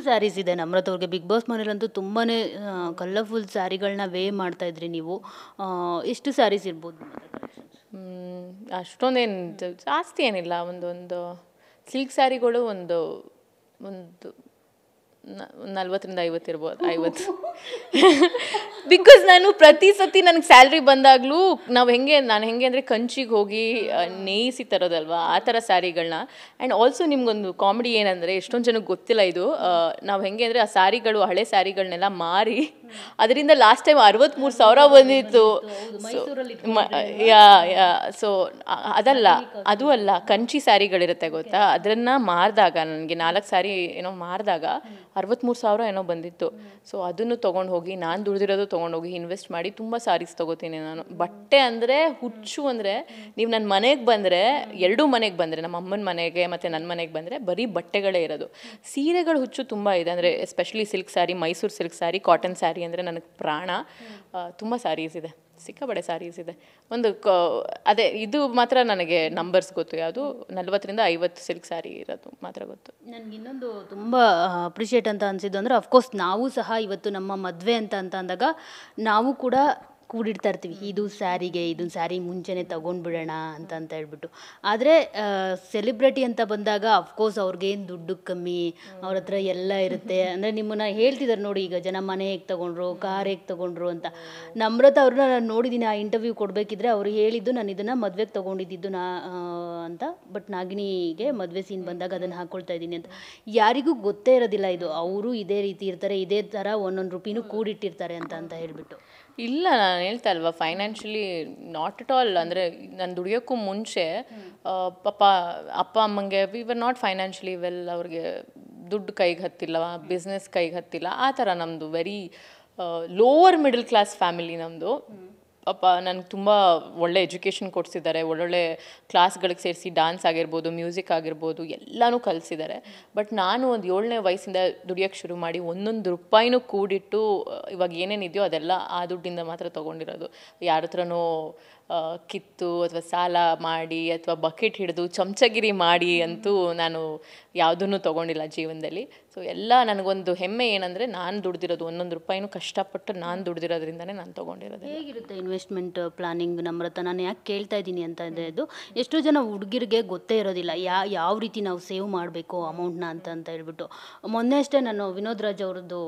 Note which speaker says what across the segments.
Speaker 1: ಸ್ಯಾರೀಸ್ ಇದೆ ನಮ್ರತ್ ಅವ್ರಿಗೆ? Big boss ಮನೇಲಂತೂ ತುಂಬಾ ಕಲರ್ಫುಲ್ ಸ್ಯಾರಿಗಳನ್ನ ಮಾಡ್ತಾ ಇದ್ರಿ ನೀವು. ಎಷ್ಟು ಸ್ಯಾರೀಸ್ ಇರ್ಬೋದು ನಿಮ್ಮ ಹತ್ರ collections?
Speaker 2: ಅಷ್ಟೊಂದೇನು ಜಾಸ್ತಿ ಏನಿಲ್ಲ, ಒಂದು ಸಿಲ್ಕ್ ಸ್ಯಾರಿಗಳು ಒಂದು 40-50 ಇರ್ಬೋದು, 50. ಬಿಕಾಸ್ ನಾನು ಪ್ರತಿ ಸತಿ ನನಗೆ ಸ್ಯಾಲ್ರಿ ಬಂದಾಗಲೂ ನಾನು ಹೆಂಗೆ ಅಂದರೆ ಕಂಚಿಗೆ ಹೋಗಿ ನೇಯಿಸಿ ತರೋದಲ್ವಾ, ಆ ಥರ ಸ್ಯಾರಿಗಳನ್ನ. ಆ್ಯಂಡ್ ಆಲ್ಸೋ ನಿಮ್ಗೊಂದು ಕಾಮಿಡಿ ಏನಂದರೆ, ಎಷ್ಟೊಂದು ಜನಕ್ಕೆ ಗೊತ್ತಿಲ್ಲ ಇದು, ನಾವು ಹೆಂಗೆ ಅಂದರೆ ಆ ಸ್ಯಾರಿಗಳು, ಹಳೆ ಸ್ಯಾರಿಗಳನ್ನೆಲ್ಲ ಮಾರಿ ಅದರಿಂದ ಲಾಸ್ಟ್ ಟೈಮ್ 63,000 ಬಂದಿತ್ತು. ಸೊ ಅದಲ್ಲ, ಅದು ಅಲ್ಲ, ಕಂಚಿ ಸ್ಯಾರಿಗಳಿರುತ್ತೆ ಗೊತ್ತಾ, ಅದನ್ನು ಮಾರಿದಾಗ ನನಗೆ 4 ಸ್ಯಾರಿ ಏನೋ ಮಾರಿದಾಗ 63,000 ಏನೋ ಬಂದಿತ್ತು. ಸೊ ಅದನ್ನು ತೊಗೊಂಡು ಹೋಗಿ, ನಾನು ದುಡ್ದಿರೋದು ತೊಗೊಂಡೋಗಿ ಇನ್ವೆಸ್ಟ್ ಮಾಡಿ ತುಂಬ ಸ್ಯಾರೀಸ್ ತೊಗೋತೀನಿ ನಾನು. ಬಟ್ಟೆ ಅಂದರೆ ಹುಚ್ಚು ಅಂದರೆ, ನೀವು ನನ್ನ ಮನೆಗೆ ಬಂದರೆ, ಎರಡೂ ಮನೆಗೆ ಬಂದರೆ, ನಮ್ಮ ಅಮ್ಮನ ಮನೆಗೆ ಮತ್ತು ನನ್ನ ಮನೆಗೆ ಬಂದರೆ ಬರೀ ಬಟ್ಟೆಗಳೇ ಇರೋದು. ಸೀರೆಗಳು ಹುಚ್ಚು ತುಂಬ ಇದೆ, ಅಂದರೆ especially silk sari, Mysuru silk sari, cotton sari ಅಂದರೆ ನನಗೆ ಪ್ರಾಣ. ತುಂಬ ಸ್ಯಾರೀಸ್ ಇದೆ, ಸಿಕ್ಕಾಬಡೆ ಸ್ಯಾರೀಸ್ ಇದೆ. ಅದೇ ಇದು ಮಾತ್ರ ನನಗೆ ನಂಬರ್ಸ್ ಗೊತ್ತು, ಯಾವುದು 40-50 ಸಿಲ್ಕ್ ಸ್ಯಾರಿ ಇರೋದು ಮಾತ್ರ ಗೊತ್ತು.
Speaker 1: ನನಗೆ ಇನ್ನೊಂದು ತುಂಬ ಅಪ್ರಿಷಿಯೇಟ್ ಅಂತ ಅನಿಸಿದ್ದು ಅಂದರೆ, ಅಫ್ಕೋರ್ಸ್ ನಾವು ಸಹ ಇವತ್ತು ನಮ್ಮ ಮದುವೆ ಅಂತ ಅಂದಾಗ ನಾವು ಕೂಡ ಕೂಡಿಡ್ತಾ ಇರ್ತೀವಿ, ಇದು ಸ್ಯಾರಿಗೆ, ಇದನ್ನು ಸ್ಯಾರಿ ಮುಂಚೆನೇ ತೊಗೊಂಡ್ಬಿಡೋಣ ಅಂತ ಹೇಳ್ಬಿಟ್ಟು. ಆದರೆ ಸೆಲೆಬ್ರಿಟಿ ಅಂತ ಬಂದಾಗ ಅಫ್ಕೋರ್ಸ್ ಅವ್ರಿಗೇನು ದುಡ್ಡು ಕಮ್ಮಿ, ಅವ್ರ ಹತ್ರ ಎಲ್ಲ ಇರುತ್ತೆ. ಅಂದರೆ ನಿಮ್ಮನ್ನು ಹೇಳ್ತಿದ್ದಾರೆ ನೋಡಿ, ಈಗ ಜನ ಮನೆ ಹೇಗೆ ತೊಗೊಂಡ್ರು, ಕಾರ್ ಹೇಗೆ ತೊಗೊಂಡ್ರು ಅಂತ. ನಮ್ರತ ಅವ್ರನ್ನ ನಾನು ನೋಡಿದ್ದೀನಿ, ಆ ಇಂಟರ್ವ್ಯೂ ಕೊಡಬೇಕಿದ್ರೆ ಅವರು ಹೇಳಿದ್ದು, ನಾನು ಇದನ್ನು ಮದುವೆಗೆ ತೊಗೊಂಡಿದ್ದು ಅಂತ. ಬಟ್ ನಾಗಿನಿಗೆ ಮದುವೆ ಸೀನ್ ಬಂದಾಗ ಅದನ್ನು ಹಾಕ್ಕೊಳ್ತಾ ಇದ್ದೀನಿ ಅಂತ. ಯಾರಿಗೂ ಗೊತ್ತೇ ಇರೋದಿಲ್ಲ ಇದು, ಅವರು ಇದೇ ರೀತಿ ಇರ್ತಾರೆ, ಇದೇ ಥರ ಒಂದೊಂದು ರೂಪಾಯಿನೂ ಕೂಡಿಟ್ಟಿರ್ತಾರೆ ಅಂತ ಹೇಳ್ಬಿಟ್ಟು.
Speaker 2: ಇಲ್ಲ, ನಾನು ಹೇಳ್ತಾ ಅಲ್ವಾ, ಫೈನಾನ್ಷಿಯಲಿ ನಾಟ್ ಅಟ್ ಆಲ್. ಅಂದರೆ ನಾನು ದುಡಿಯೋಕ್ಕೂ ಮುಂಚೆ ಪಾಪ ಅಪ್ಪ ಅಮ್ಮಂಗೆ we were not financially well. ಅವ್ರಿಗೆ ದುಡ್ಡು ಕೈಗೆ ಹತ್ತಿಲ್ಲ, ಬಿಸ್ನೆಸ್ ಕೈಗೆ ಹತ್ತಿಲ್ಲ, ಆ ಥರ ನಮ್ಮದು very lower middle class family ನಮ್ಮದು. ಪಾಪ ನನಗೆ ತುಂಬ ಒಳ್ಳೆ ಎಜುಕೇಷನ್ ಕೊಡಿಸಿದ್ದಾರೆ, ಒಳ್ಳೊಳ್ಳೆ ಕ್ಲಾಸ್ಗಳಿಗೆ ಸೇರಿಸಿ ಡ್ಯಾನ್ಸ್ ಆಗಿರ್ಬೋದು, ಮ್ಯೂಸಿಕ್ ಆಗಿರ್ಬೋದು, ಎಲ್ಲನೂ ಕಲಿಸಿದ್ದಾರೆ. ಬಟ್ ನಾನು ಒಂದು 7ನೇ ವಯಸ್ಸಿಂದ ದುಡಿಯೋಕ್ಕೆ ಶುರು ಮಾಡಿ ಒಂದೊಂದು ರೂಪಾಯಿನೂ ಕೂಡಿಟ್ಟು ಇವಾಗ ಏನೇನಿದೆಯೋ ಅದೆಲ್ಲ ಆ ದುಡ್ಡಿಂದ ಮಾತ್ರ ತೊಗೊಂಡಿರೋದು. ಯಾರ ಹತ್ರನೂ ಕಿತ್ತು ಅಥವಾ ಸಾಲ ಮಾಡಿ ಅಥವಾ ಬಕೆಟ್ ಹಿಡಿದು ಚಮಚಗಿರಿ ಮಾಡಿ ಅಂತೂ ನಾನು ಯಾವುದನ್ನು ತೊಗೊಂಡಿಲ್ಲ ಜೀವನದಲ್ಲಿ. ಸೊ ಎಲ್ಲ ನನಗೊಂದು ಹೆಮ್ಮೆ ಏನಂದರೆ, ನಾನು ದುಡ್ದಿರೋದು ಒಂದೊಂದು ರೂಪಾಯಿನೂ ಕಷ್ಟಪಟ್ಟು ನಾನು ದುಡ್ದಿರೋದ್ರಿಂದನೇ ನಾನು ತೊಗೊಂಡಿರೋದು.
Speaker 1: ಹೇಗಿರುತ್ತೆ ಇನ್ವೆಸ್ಟ್ಮೆಂಟ್ ಪ್ಲಾನಿಂಗ್ ನಮ್ರತ? ನಾನು ಯಾಕೆ ಕೇಳ್ತಾ ಇದ್ದೀನಿ ಅಂತ ಇದು, ಎಷ್ಟೋ ಜನ ಹುಡುಗಿರಿಗೆ ಗೊತ್ತೇ ಇರೋದಿಲ್ಲ ಯಾವ ರೀತಿ ನಾವು ಸೇವ್ ಮಾಡಬೇಕು ಅಮೌಂಟ್ನ ಅಂತ ಹೇಳ್ಬಿಟ್ಟು. ಮೊನ್ನೆ ಅಷ್ಟೇ ನಾನು ವಿನೋದ್ ರಾಜ್ ಅವ್ರದ್ದು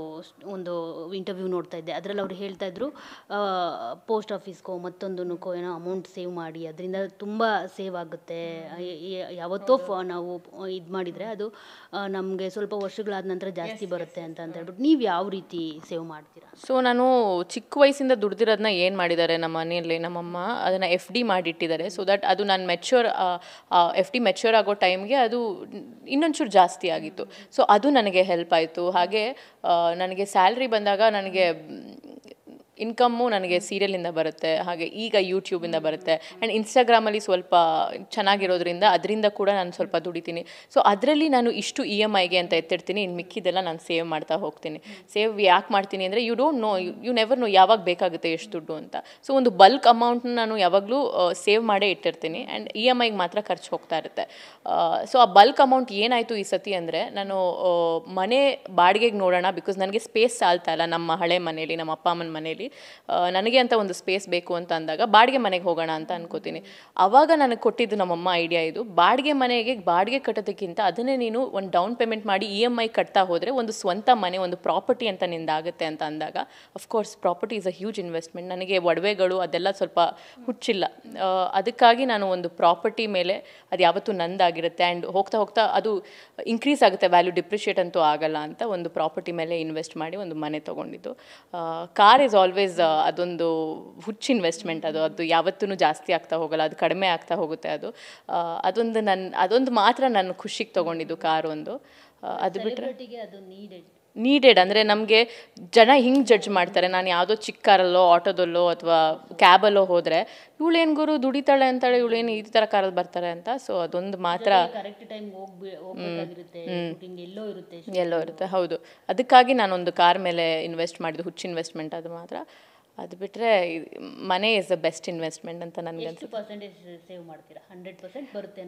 Speaker 1: ಒಂದು ಇಂಟರ್ವ್ಯೂ ನೋಡ್ತಾ ಇದ್ದೆ, ಅದರಲ್ಲಿ ಅವ್ರು ಹೇಳ್ತಾ ಇದ್ರು, ಪೋಸ್ಟ್ ಆಫೀಸ್ಗೋ ಮತ್ತೊಂದಕ್ಕೋ ಏನೋ ಅಮೌಂಟ್ ಸೇವ್ ಮಾಡಿ, ಅದರಿಂದ ತುಂಬ ಸೇವ್ ಆಗುತ್ತೆ. ಯಾವತ್ತೋ ನಾವು ಇದು ಮಾಡಿದರೆ ಅದು ನಮಗೆ ಸ್ವಲ್ಪ ವರ್ಷಗಳಾದ ನಂತರ ಜಾಸ್ತಿ ಬರುತ್ತೆ ಅಂತ ಹೇಳ್ಬಿಟ್ಟು. ನೀವು ಯಾವ ರೀತಿ ಸೇವ್ ಮಾಡ್ತೀರಾ?
Speaker 2: ಸೊ ನಾನು ಚಿಕ್ಕ ವಯಸ್ಸಿಂದ ದುಡ್ದಿರೋದನ್ನ ಏನು ಮಾಡಿದ್ದಾರೆ ನಮ್ಮ ಮನೆಯಲ್ಲಿ ನಮ್ಮಮ್ಮ, ಅದನ್ನು FD ಮಾಡಿಟ್ಟಿದ್ದಾರೆ. ಸೊ ದಟ್ ಅದು ನಾನು FD ಮೆಚ್ಯೂರ್ ಆಗೋ ಟೈಮ್ಗೆ ಅದು ಇನ್ನೊಂಚೂರು ಜಾಸ್ತಿ ಆಗಿತ್ತು. ಸೊ ಅದು ನನಗೆ ಹೆಲ್ಪ್ ಆಯಿತು. ಹಾಗೆ ನನಗೆ ಸ್ಯಾಲ್ರಿ ಬಂದಾಗ ನನಗೆ ಇನ್ಕಮ್ಮು ನನಗೆ ಸೀರಿಯಲಿಂದ ಬರುತ್ತೆ, ಹಾಗೆ ಈಗ ಯೂಟ್ಯೂಬಿಂದ ಬರುತ್ತೆ. ಆ್ಯಂಡ್ ಇನ್ಸ್ಟಾಗ್ರಾಮಲ್ಲಿ ಸ್ವಲ್ಪ ಚೆನ್ನಾಗಿರೋದ್ರಿಂದ ಅದರಿಂದ ಕೂಡ ನಾನು ಸ್ವಲ್ಪ ದುಡಿತೀನಿ. ಸೊ ಅದರಲ್ಲಿ ನಾನು ಇಷ್ಟು EMIಗೆ ಅಂತ ಎತ್ತಿಡ್ತೀನಿ, ಇನ್ನು ಮಿಕ್ಕಿದೆಲ್ಲ ನಾನು ಸೇವ್ ಮಾಡ್ತಾ ಹೋಗ್ತೀನಿ. ಸೇವ್ ಯಾಕೆ ಮಾಡ್ತೀನಿ ಅಂದರೆ, you don't know, you never know ಯಾವಾಗ ಬೇಕಾಗುತ್ತೆ ಎಷ್ಟು ದುಡ್ಡು ಅಂತ. ಸೊ ಒಂದು ಬಲ್ಕ್ ಅಮೌಂಟ್ನ ನಾನು ಯಾವಾಗಲೂ ಸೇವ್ ಮಾಡೇ ಇಟ್ಟಿರ್ತೀನಿ, ಆ್ಯಂಡ್ EMIಗೆ ಮಾತ್ರ ಖರ್ಚು ಹೋಗ್ತಾ ಇರುತ್ತೆ. ಸೊ ಆ ಬಲ್ಕ್ ಅಮೌಂಟ್ ಏನಾಯಿತು ಈ ಸತಿ ಅಂದರೆ, ನಾನು ಮನೆ ಬಾಡಿಗೆಗೆ ನೋಡೋಣ, ಬಿಕಾಸ್ ನನಗೆ ಸ್ಪೇಸ್ ಸಾಲ್ತಾ ಇಲ್ಲ ನಮ್ಮ ಹಳೆ ಮನೇಲಿ, ನಮ್ಮ ಅಪ್ಪ ಅಮ್ಮನ ಮನೇಲಿ. ನನಗೆ ಅಂತ ಒಂದು ಸ್ಪೇಸ್ ಬೇಕು ಅಂತ ಅಂದಾಗ ಬಾಡಿಗೆ ಮನೆಗೆ ಹೋಗೋಣ ಅಂತ ಅನ್ಕೋತೀನಿ. ಆವಾಗ ನನಗೆ ಕೊಟ್ಟಿದ್ದು ನಮ್ಮಮ್ಮ ಐಡಿಯಾ ಇದು, ಬಾಡಿಗೆ ಮನೆಗೆ ಬಾಡಿಗೆ ಕಟ್ಟೋದಕ್ಕಿಂತ ಅದನ್ನೇ ನೀನು ಒಂದು ಡೌನ್ ಪೇಮೆಂಟ್ ಮಾಡಿ EMI ಕಟ್ತಾ ಹೋದರೆ ಒಂದು ಸ್ವಂತ ಮನೆ, ಒಂದು ಪ್ರಾಪರ್ಟಿ ಅಂತ ನಿಂದಾಗುತ್ತೆ ಅಂತ ಅಂದಾಗ, of course property is a huge investment. ನನಗೆ ಒಡವೆಗಳು ಅದೆಲ್ಲ ಸ್ವಲ್ಪ ಹುಚ್ಚಿಲ್ಲ, ಅದಕ್ಕಾಗಿ ನಾನು ಒಂದು ಪ್ರಾಪರ್ಟಿ ಮೇಲೆ ಅದು ಯಾವತ್ತೂ ನಂದಾಗಿರುತ್ತೆ. ಆ್ಯಂಡ್ ಹೋಗ್ತಾ ಹೋಗ್ತಾ ಅದು ಇನ್ಕ್ರೀಸ್ ಆಗುತ್ತೆ, ವ್ಯಾಲ್ಯೂ ಡಿಪ್ರಿಷಿಯೇಟ್ ಅಂತೂ ಆಗಲ್ಲ ಅಂತ ಒಂದು ಪ್ರಾಪರ್ಟಿ ಮೇಲೆ ಇನ್ವೆಸ್ಟ್ ಮಾಡಿ ಒಂದು ಮನೆ ತೊಗೊಂಡಿದ್ದು. ಕಾರ್ ಈಸ್ ಆಲ್ವೇಸ್ ಅದೊಂದು ಹುಚ್ಚು ಇನ್ವೆಸ್ಟ್ಮೆಂಟ್, ಅದು ಯಾವತ್ತೂ ಜಾಸ್ತಿ ಆಗ್ತಾ ಹೋಗಲ್ಲ, ಅದು ಕಡಿಮೆ ಆಗ್ತಾ ಹೋಗುತ್ತೆ. ಅದೊಂದು ಮಾತ್ರ ನನ್ನ ಖುಷಿಗೆ ತೊಗೊಂಡಿದ್ದು ಕಾರು ಒಂದು. ಅದು ಬಿಟ್ಟರೆ ನೀಡೆಡ್ ಅಂದರೆ ನಮಗೆ ಜನ ಹಿಂಗೆ ಜಡ್ಜ್ ಮಾಡ್ತಾರೆ. ನಾನು ಯಾವುದೋ ಚಿಕ್ಕ ಕಾರಲ್ಲೋ ಆಟೋದಲ್ಲೋ ಅಥವಾ ಕ್ಯಾಬಲ್ಲೋ ಹೋದರೆ, ಇವಳೇನು ಗುರು ದುಡಿತಾಳೆ ಅಂತಾಳೆ, ಇವಳೇನು ಈ ಥರ ಕಾರಲ್ಲಿ ಬರ್ತಾರೆ ಅಂತ. ಸೊ ಅದೊಂದು ಮಾತ್ರ ಎಲ್ಲೋ ಇರುತ್ತೆ, ಹೌದು. ಅದಕ್ಕಾಗಿ ನಾನೊಂದು ಕಾರ್ ಮೇಲೆ ಇನ್ವೆಸ್ಟ್ ಮಾಡಿದ್ದು, ಹುಚ್ಚು ಇನ್ವೆಸ್ಟ್ಮೆಂಟ್ ಅದು ಮಾತ್ರ. ಅದು ಬಿಟ್ಟರೆ ಮನೆ ಇಸ್ ದ ಬೆಸ್ಟ್ ಇನ್ವೆಸ್ಟ್ಮೆಂಟ್ ಅಂತ ನನಗೆ ಅನ್ಸುತ್ತೆ.
Speaker 1: 100% ಸೇವ್ ಮಾಡ್ತೀರಾ? 100% ಬರುತ್ತೆ.